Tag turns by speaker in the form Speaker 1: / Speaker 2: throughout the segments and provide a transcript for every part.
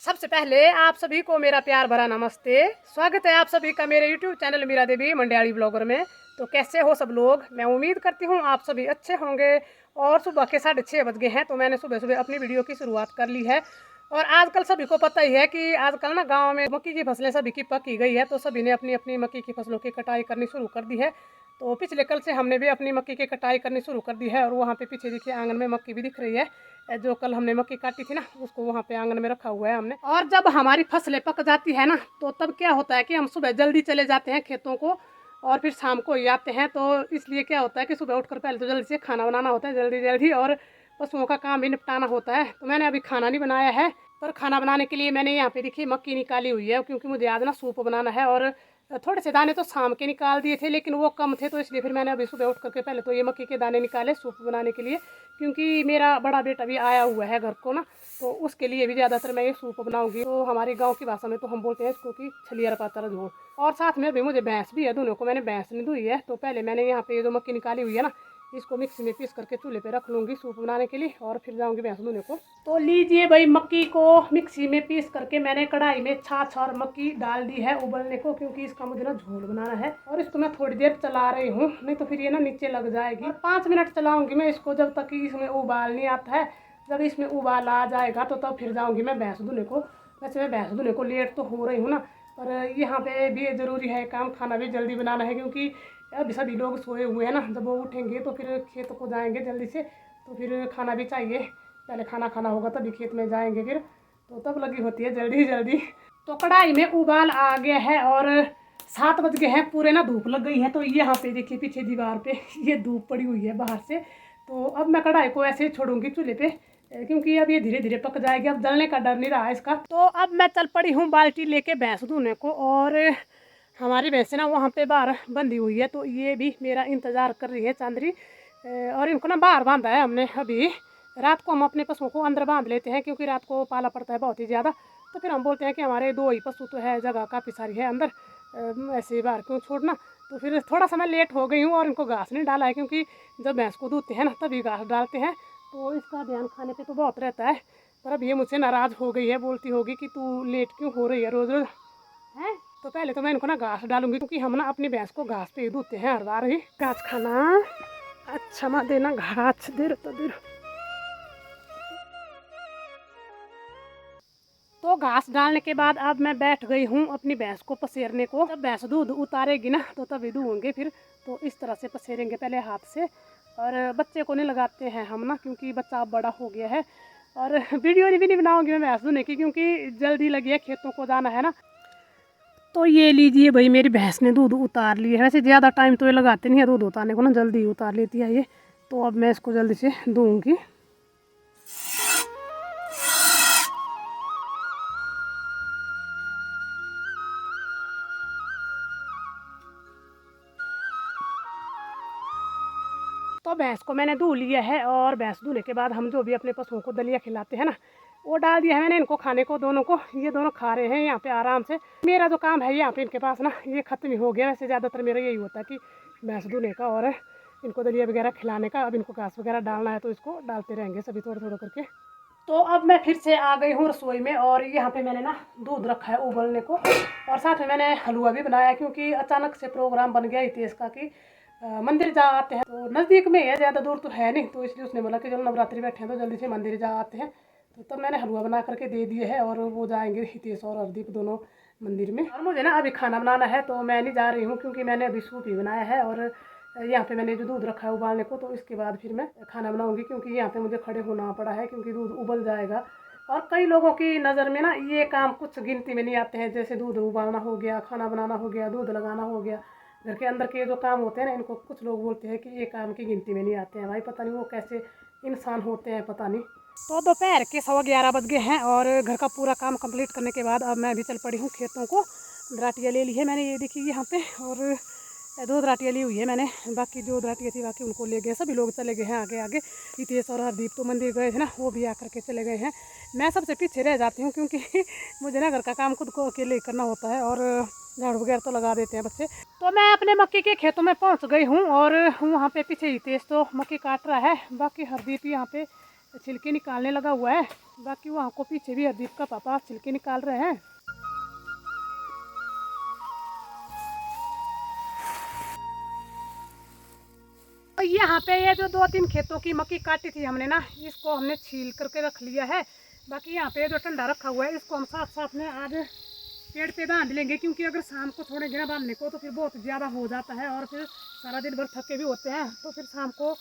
Speaker 1: सबसे पहले आप सभी को मेरा प्यार भरा नमस्ते। स्वागत है आप सभी का मेरे YouTube चैनल मीरा देवी मंडियाड़ी ब्लॉगर में। तो कैसे हो सब लोग? मैं उम्मीद करती हूँ आप सभी अच्छे होंगे। और सुबह के 6:30 बज गए हैं, तो मैंने सुबह सुबह अपनी वीडियो की शुरुआत कर ली है। और आजकल सभी को पता ही है कि आजकल ना गाँव में मक्की की फसलें सभी की पक ही गई है, तो सभी ने अपनी अपनी मक्की की फसलों की कटाई करनी शुरू कर दी है। तो पिछले कल से हमने भी अपनी मक्की की कटाई करनी शुरू कर दी है। और वहाँ पे पीछे देखिए आंगन में मक्की भी दिख रही है। जो कल हमने मक्की काटी थी ना, उसको वहाँ पे आंगन में रखा हुआ है हमने। और जब हमारी फसलें पक जाती है ना, तो तब क्या होता है कि हम सुबह जल्दी चले जाते हैं खेतों को और फिर शाम को ही आते हैं। तो इसलिए क्या होता है कि सुबह उठकर पहले तो जल्दी से खाना बनाना होता है, जल्दी जल्दी, और पशुओं का काम भी निपटाना होता है। तो मैंने अभी खाना नहीं बनाया है, पर खाना बनाने के लिए मैंने यहाँ पे देखिए मक्की निकाली हुई है, क्योंकि मुझे आज ना सूप बनाना है। और थोड़े से दाने तो शाम के निकाल दिए थे, लेकिन वो कम थे, तो इसलिए फिर मैंने अभी सुबह उठ करके पहले तो ये मक्की के दाने निकाले सूप बनाने के लिए। क्योंकि मेरा बड़ा बेटा भी आया हुआ है घर को ना, तो उसके लिए भी ज़्यादातर मैं ये सूप बनाऊंगी। तो हमारे गांव की भाषा में तो हम बोलते हैं इसको कि छलिया पातर झोल। और साथ में अभी मुझे भैंस भी है, दोनों को मैंने भैंस नहीं धुई है। तो पहले मैंने यहाँ पे ये जो मक्की निकाली हुई है ना, इसको मिक्सी में पीस करके चूल्हे पे रख लूँगी सूप बनाने के लिए, और फिर जाऊँगी भैंस धोने को। तो लीजिए भाई, मक्की को मिक्सी में पीस करके मैंने कढ़ाई में छाछ और मक्की डाल दी है उबलने को, क्योंकि इसका मुझे ना झोल बनाना है। और इसको मैं थोड़ी देर चला रही हूँ, नहीं तो फिर ये ना नीचे लग जाएगी। 5 मिनट चलाऊँगी मैं इसको, जब तक कि इसमें उबाल नहीं आता है। जब इसमें उबाल आ जाएगा तो तब फिर जाऊँगी मैं भैंस धोने को। वैसे मैं भैंस धोने को लेट तो हो रही हूँ ना, पर यहाँ पे भी ज़रूरी है काम, खाना भी जल्दी बनाना है, क्योंकि अभी सभी लोग सोए हुए हैं ना। जब वो उठेंगे तो फिर खेत को जाएंगे जल्दी से, तो फिर खाना भी चाहिए। पहले खाना खाना होगा तभी खेत में जाएंगे फिर, तो तब लगी होती है जल्दी जल्दी। तो कढ़ाई में उबाल आ गया है और 7 बज गए हैं पूरे ना, धूप लग गई है। तो यहाँ पे देखिए पीछे दीवार पे ये धूप पड़ी हुई है बाहर से। तो अब मैं कढ़ाई को ऐसे ही छोड़ूंगी चूल्हे पे, क्योंकि अब ये धीरे धीरे पक जाएगी। अब जलने का डर नहीं रहा है इसका। तो अब मैं चल पड़ी हूँ बाल्टी लेके भैंस धोने को। और हमारी भैंसें ना वहाँ पे बाहर बंधी हुई है, तो ये भी मेरा इंतज़ार कर रही है चांदरी। और इनको ना बाहर बांधा है हमने अभी। रात को हम अपने पशुओं को अंदर बांध लेते हैं, क्योंकि रात को पाला पड़ता है बहुत ही ज़्यादा। तो फिर हम बोलते हैं कि हमारे 2 ही पशु तो है, जगह काफ़ी सारी है अंदर, ऐसे ही बाहर क्यों छोड़ना। तो फिर थोड़ा सा मैं लेट हो गई हूँ और इनको घास नहीं डाला है, क्योंकि जब भैंस को दूधते हैं ना तभी घास डालते हैं। तो इसका ध्यान खाने पे तो बहुत रहता है। पर अब ये मुझसे नाराज़ हो गई है, बोलती होगी कि तू लेट क्यों हो रही है रोज़ रोज़ है। तो पहले तो मैं इनको ना घास डालूंगी, क्योंकि हम ना अपनी भैंस को घास पे ही दूधते हैं हर बार ही। घास खाना अच्छा मत देना, घास देर तो देर। तो घास डालने के बाद अब मैं बैठ गई हूँ अपनी भैंस को पसेरने को। जब भैंस दूध उतारेगी ना तो तभी दूंगे फिर। तो इस तरह से पसेरेंगे पहले हाथ से। और बच्चे को नहीं लगाते हैं हम ना, क्योंकि बच्चा अब बड़ा हो गया है। और वीडियो भी नहीं बनाऊंगी मैं भैंस धोने की, क्योंकि जल्दी लगी है, खेतों को जाना है ना। तो ये लीजिए भाई, मेरी भैंस ने दूध उतार लिया है। वैसे ज़्यादा टाइम तो ये लगाते नहीं है दूध उतारने को ना, जल्दी उतार लेती है ये। तो अब मैं इसको जल्दी से दूंगी। तो भैंस को मैंने धो लिया है, और भैंस धोने के बाद हम जो भी अपने पशुओं को दलिया खिलाते हैं ना, वो डाल दिया है मैंने इनको खाने को, दोनों को। ये दोनों खा रहे हैं यहाँ पे आराम से। मेरा जो काम है यहाँ पे इनके पास ना, ये ख़त्म ही हो गया। वैसे ज़्यादातर मेरा यही होता है कि भैंस धोने का और इनको दलिया वगैरह खिलाने का। अब इनको घास वगैरह डालना है, तो इसको डालते रहेंगे सभी थोड़ा थोड़ा करके। तो अब मैं फिर से आ गई हूँ रसोई में, और यहाँ पे मैंने ना दूध रखा है उबलने को, और साथ में मैंने हलवा भी बनाया, क्योंकि अचानक से प्रोग्राम बन गया हितेश का कि मंदिर जा आते हैं। तो नज़दीक में है, ज़्यादा दूर तो है नहीं, तो इसलिए उसने बोला कि चलो नवरात्रि बैठे हैं तो जल्दी से मंदिर जा आते हैं। तो तब मैंने हलवा बना करके दे दिए है, और वो जाएंगे हितेश और हरदीप दोनों मंदिर में। और मुझे ना अभी खाना बनाना है, तो मैं नहीं जा रही हूँ, क्योंकि मैंने अभी सूप ही बनाया है। और यहाँ पे मैंने जो दूध रखा है उबालने को, तो इसके बाद फिर मैं खाना बनाऊँगी, क्योंकि यहाँ पे मुझे खड़े होना पड़ा है, क्योंकि दूध उबल जाएगा। और कई लोगों की नज़र में ना ये काम कुछ गिनती में नहीं आते हैं, जैसे दूध उबालना हो गया, खाना बनाना हो गया, दूध लगाना हो गया, घर के अंदर के जो काम होते हैं ना, इनको कुछ लोग बोलते हैं कि ये काम की गिनती में नहीं आते हैं। भाई पता नहीं वो कैसे इंसान होते हैं, पता नहीं। तो दोपहर के 11:15 बज गए हैं, और घर का पूरा काम कंप्लीट करने के बाद अब मैं भी चल पड़ी हूँ खेतों को। दराटियाँ ले ली है मैंने, ये देखिए यहाँ पे, और 2 दराटियाँ ली हुई है मैंने। बाकी जो दराटियाँ थी बाकी उनको ले गए, सभी लोग चले गए हैं आगे आगे। हितेश और हरदीप तो मंदिर गए थे ना, वो भी आकर के चले गए हैं। मैं सबसे पीछे रह जाती हूँ, क्योंकि मुझे ना घर का काम खुद को अकेले ही करना होता है, और झाड़ू वगैरह तो लगा देते हैं बच्चे। तो मैं अपने मक्की के खेतों में पहुँच गई हूँ, और वहाँ पे पीछे हितेश तो मक्की काट रहा है। बाकी हरदीप यहाँ पे छिलके निकालने लगा हुआ है। बाकी वहाँ को पीछे भी हरदीप का पापा छिलके निकाल रहे हैं। और यहाँ पे ये जो 2-3 खेतों की मक्की काटी थी हमने ना, इसको हमने छील करके रख लिया है। बाकी यहाँ पे जो ठंडा रखा हुआ है इसको हम साथ साथ में आज पेड़ पे बांध लेंगे, क्योंकि अगर शाम को छोड़ेंगे ना बांधने को तो फिर बहुत ज़्यादा हो जाता है और फिर सारा दिन भर थके भी होते हैं, तो फिर शाम को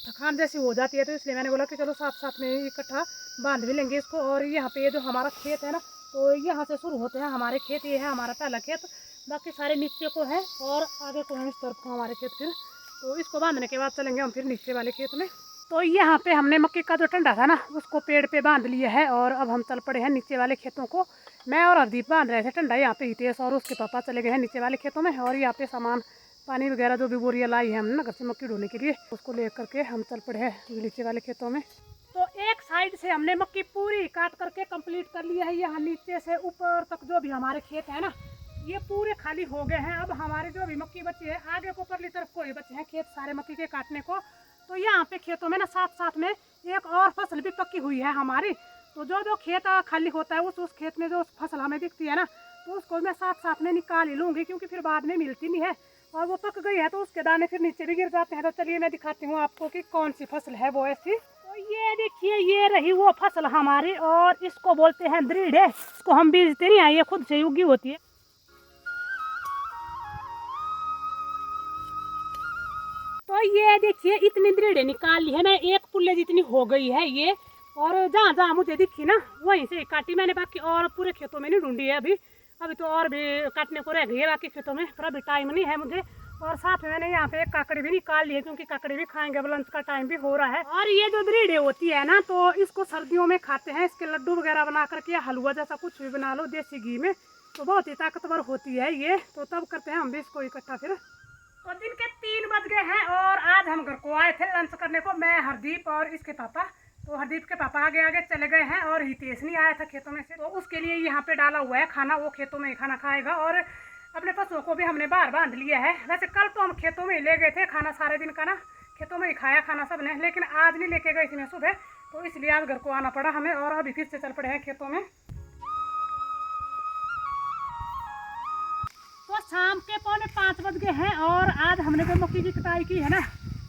Speaker 1: थकान जैसी हो जाती है। तो इसलिए मैंने बोला कि चलो साथ साथ में इकट्ठा बांध भी लेंगे इसको। और यहाँ पे ये जो हमारा खेत है ना, तो यहाँ से शुरू होते हैं हमारे खेत। ये है हमारा पहला खेत, बाकी सारे नीचे को है और आगे को है इस तरफ को हमारे खेत। फिर तो इसको बांधने के बाद चलेंगे हम फिर नीचे वाले खेत में। तो यहाँ पे हमने मक्की का जो टंडा था ना उसको पेड़ पे बांध लिया है और अब हम चल पड़े हैं नीचे वाले खेतों को। मैं और हरदीप बांध रहे थे टंडा, यहाँ पे हितेश और उसके पापा चले गए हैं नीचे वाले खेतों में। और यहाँ पे सामान पानी वगैरह जो भी बोरियाँ लाई है हमने ना घर से मक्की ढोने के लिए, उसको ले करके हम चल पड़े हैं नीचे वाले खेतों में। तो एक साइड से हमने मक्की पूरी काट करके कंप्लीट कर लिया है। यहाँ नीचे से ऊपर तक जो भी हमारे खेत है ना ये पूरे खाली हो गए हैं। अब हमारे जो भी मक्की बची है आगे को परली तरफ को ही बचे हैं खेत सारे मक्की के काटने को। तो यहाँ पे खेतों में ना साथ साथ में एक और फसल भी पक्की हुई है हमारी। तो जो जो खेत खाली होता है उस खेत में जो फसल हमें दिखती है ना, तो उसको मैं साथ साथ में निकाल ही लूँगी, क्योंकि फिर बाद में मिलती नहीं है। और वो पक गई है तो उसके दाने फिर नीचे भी गिर जाते हैं। तो चलिए मैं दिखाती हूँ आपको कि कौन सी फसल है वो ऐसी। तो ये देखिए ये रही वो फसल हमारी, और इसको बोलते हैं दृढ़ है। इसको हम बीजते नहीं है, ये खुद से उगी होती है। तो ये देखिए इतनी दृढ़ निकाल ली है मैं, एक पुल्ले जितनी हो गई है ये। और जहाँ जहाँ मुझे दिखी ना वहीं से काटी मैंने, बाकी और पूरे खेतों में नहीं ढूंढी है अभी तो और भी काटने को रह गई है बाकी खेतों में, पर अभी टाइम नहीं है मुझे। और साथ में मैंने यहाँ पे एक काकड़ी भी निकाल ली है, क्योंकि काकड़ी भी खाएंगे, अब लंच का टाइम भी हो रहा है। और ये जो दृढ़ होती है ना तो इसको सर्दियों में खाते हैं, इसके लड्डू वगैरह बना करके, हलवा जैसा कुछ भी बना लो देसी घी में, तो बहुत ही ताकतवर होती है ये। तो तब करते हैं हम भी इसको इकट्ठा फिर। तो दिन के 3 बज गए हैं और आज हम घर को आए थे लंच करने को, मैं हरदीप और इसके पापा। तो हरदीप के पापा आगे आगे चले गए हैं और हितेश नहीं आया था खेतों में से, तो उसके लिए यहाँ पे डाला हुआ है खाना, वो खेतों में ही खाना खाएगा। और अपने पशुओं को भी हमने बाहर बांध लिया है। वैसे कल तो हम खेतों में ही ले गए थे खाना, सारे दिन का ना खेतों में ही खाया खाना सब ने, लेकिन आज नहीं लेके गई थी मैं सुबह, तो इसलिए आज घर को आना पड़ा हमें और अभी फिर से चल पड़े हैं खेतों में। तो शाम के 4:45 बज गए हैं और आज हमने जो मक्की की कटाई की है ना,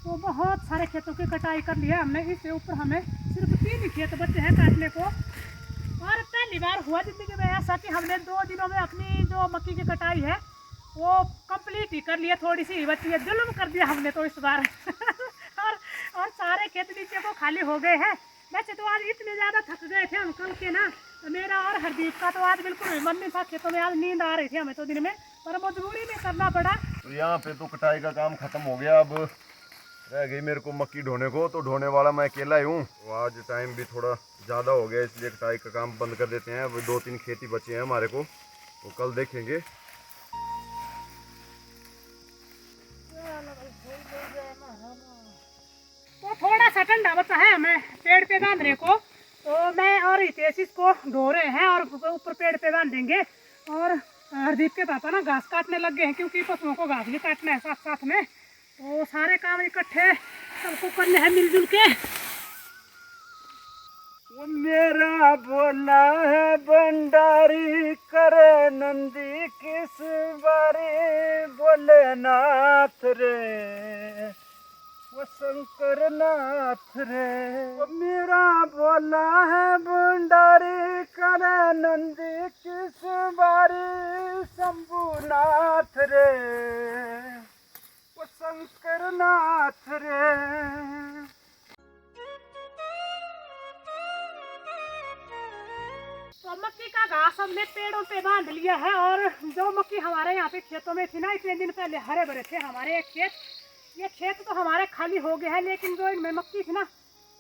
Speaker 1: तो बहुत सारे खेतों की कटाई कर लिया हमने। इससे ऊपर हमें सिर्फ 3 ही खेत बचे हैं काटने को। और पहली बार हुआ जिंदगी में ऐसा कि हमने 2 दिनों में अपनी जो मक्की की कटाई है वो कंप्लीट ही कर लिया, थोड़ी सी ही बची है, जुल्म कर दिया हमने तो इस बार। और सारे खेत नीचे को खाली हो गए हैं। वैसे तो आज इतने ज़्यादा थक गए थे हम कल के ना, तो मेरा और हरदीप का तो आज बिल्कुल भी मन नहीं था खेतों में, आज नींद आ रही थी हमें तो दिन में, पर मजबूरी में करना पड़ा।
Speaker 2: तो यहाँ पे तो कटाई का काम खत्म हो गया, अब रह गई मेरे को मक्की ढोने को। तो ढोने वाला मैं अकेला ही हूँ, तो आज टाइम भी थोड़ा ज़्यादा हो गया, इसलिए कटाई का काम बंद कर देते हैं। अब 2-3 खेती बचे हैं हमारे को, तो कल देखेंगे।
Speaker 1: तो थोड़ा सा ठंडा बचा है हमें पेड़ पे बांधने को, तो मैं और हितेश इसको ढो रहे हैं और ऊपर पेड़ पे बांधेंगे। और हरदीप के पापा ना घास काटने लग गए हैं, क्योंकि पशुओं को घास भी काटना है साथ साथ में, तो सारे काम इकट्ठे सबको करने हैं मिलजुल के।
Speaker 3: वो मेरा बोला है भंडारी करे नंदी किस बारे, बोले नाथ रे वो शंकर नाथ रे। वो मेरा बोला है भंडारी करे नंदी किस बारे, शंभुनाथ रे वो शंकर नाथ रे।
Speaker 1: तो मक्की का घास हमने पेड़ों पे बांध लिया है। और जो मक्की हमारे यहाँ पे खेतों में थी ना, इतने दिन पहले हरे भरे थे हमारे एक खेत, ये खेत तो हमारे खाली हो गए हैं, लेकिन जो इनमें मक्की थी ना,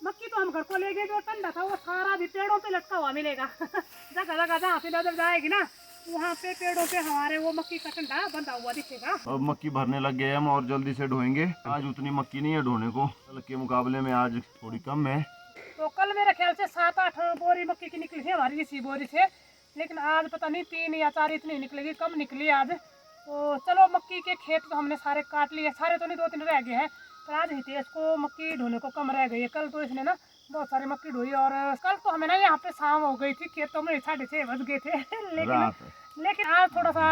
Speaker 1: मक्की तो हम घर को ले गए, जो ठंडा था वो सारा भी पेड़ों पे लटका हुआ मिलेगा। जगह जगह जहाँ पे नजर जाएगी ना वहाँ पे पेड़ों पे हमारे वो मक्की का ठंडा बंधा हुआ दिखेगा।
Speaker 2: अब मक्की भरने लग गए हम और जल्दी से ढोएंगे। आज उतनी मक्की नहीं है ढोने को, कल के मुकाबले में आज थोड़ी कम है।
Speaker 1: तो कल मेरे ख्याल से 7-8 बोरी मक्की की निकली थी हमारी इसी बोरी से, लेकिन आज पता नहीं 3 या 4 इतनी निकलेगी, कम निकली आज। तो चलो मक्की के खेत तो हमने सारे काट लिए, सारे तो नहीं 2-3 रह गए हैं, पर आज हितेश को मक्की ढोने को कम रह गई है। कल तो इसने ना बहुत सारी मक्की ढोई। और कल तो हमें ना यहाँ पे शाम हो गई थी, खेतों में 6:30 बज गए थे लेकिन आज थोड़ा सा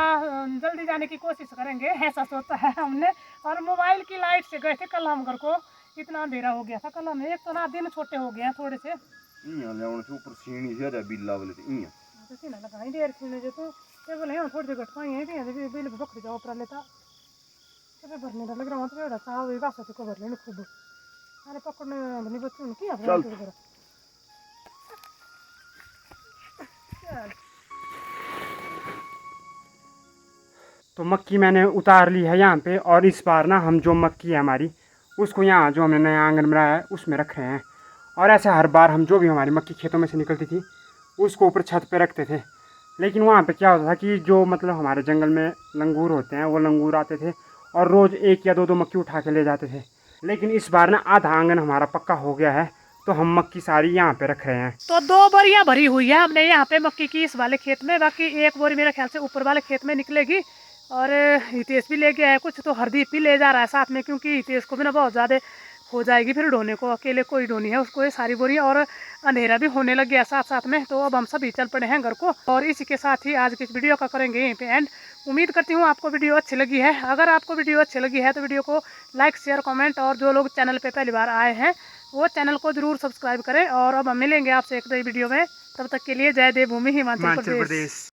Speaker 1: जल्दी जाने की कोशिश करेंगे, ऐसा सोचा है हमने। और मोबाइल की लाइट से गए थे कल हम घर को, इतना अंधेरा हो गया था कल हमें। एक तो ना दिन छोटे हो गए हैं थोड़े से,
Speaker 2: ऊपर सीढ़ी से बिल्ला वाले
Speaker 1: तो सीना लगाई देर सीने जो तो टेबल है थोड़ी सी घटकाई है भी बिल भी पकड़ जाओ ऊपर लेता तो भरने लग रहा हूँ तो बड़ा सा वही गासा को भर लेने खूब। अरे पकड़ने नहीं बच्चों ने किया
Speaker 2: चल।
Speaker 3: तो मक्की मैंने उतार ली है यहाँ पे, और इस बार ना हम जो मक्की है हमारी उसको यहाँ जो हमने नया आंगन बनाया है उसमें रख रहे हैं। और ऐसे हर बार हम जो भी हमारी मक्की खेतों में से निकलती थी उसको ऊपर छत पे रखते थे। लेकिन वहाँ पे क्या होता था कि जो मतलब हमारे जंगल में लंगूर होते हैं वो लंगूर आते थे और रोज़ 1 या 2 मक्की उठा के ले जाते थे। लेकिन इस बार ना आधा आंगन हमारा पक्का हो गया है तो हम मक्की सारी यहाँ पे रख रहे हैं।
Speaker 1: तो 2 बोरियां भरी हुई है हमने यहाँ पे मक्की की इस वाले खेत में, बाकी 1 बोरी मेरे ख्याल से ऊपर वाले खेत में निकलेगी। और हितेश भी ले गया है कुछ, तो हरदीप भी ले जा रहा है साथ में, क्योंकि हितेश को भी ना बहुत ज़्यादा हो जाएगी फिर ढोने को, अकेले कोई ढोनी है उसको ये सारी बोरियां। और अंधेरा भी होने लग गया साथ साथ में, तो अब हम सभी चल पड़े हैं घर को। और इसी के साथ ही आज की इस वीडियो का करेंगे यहीं पे एंड। उम्मीद करती हूँ आपको वीडियो अच्छी लगी है। अगर आपको वीडियो अच्छी लगी है तो वीडियो को लाइक शेयर कमेंट, और जो लोग चैनल पे पहली बार आए हैं वो चैनल को जरूर सब्सक्राइब करें। और अब हम मिलेंगे आपसे एक नई वीडियो में, तब तक के लिए जय देवभूमि हिमाचल प्रदेश।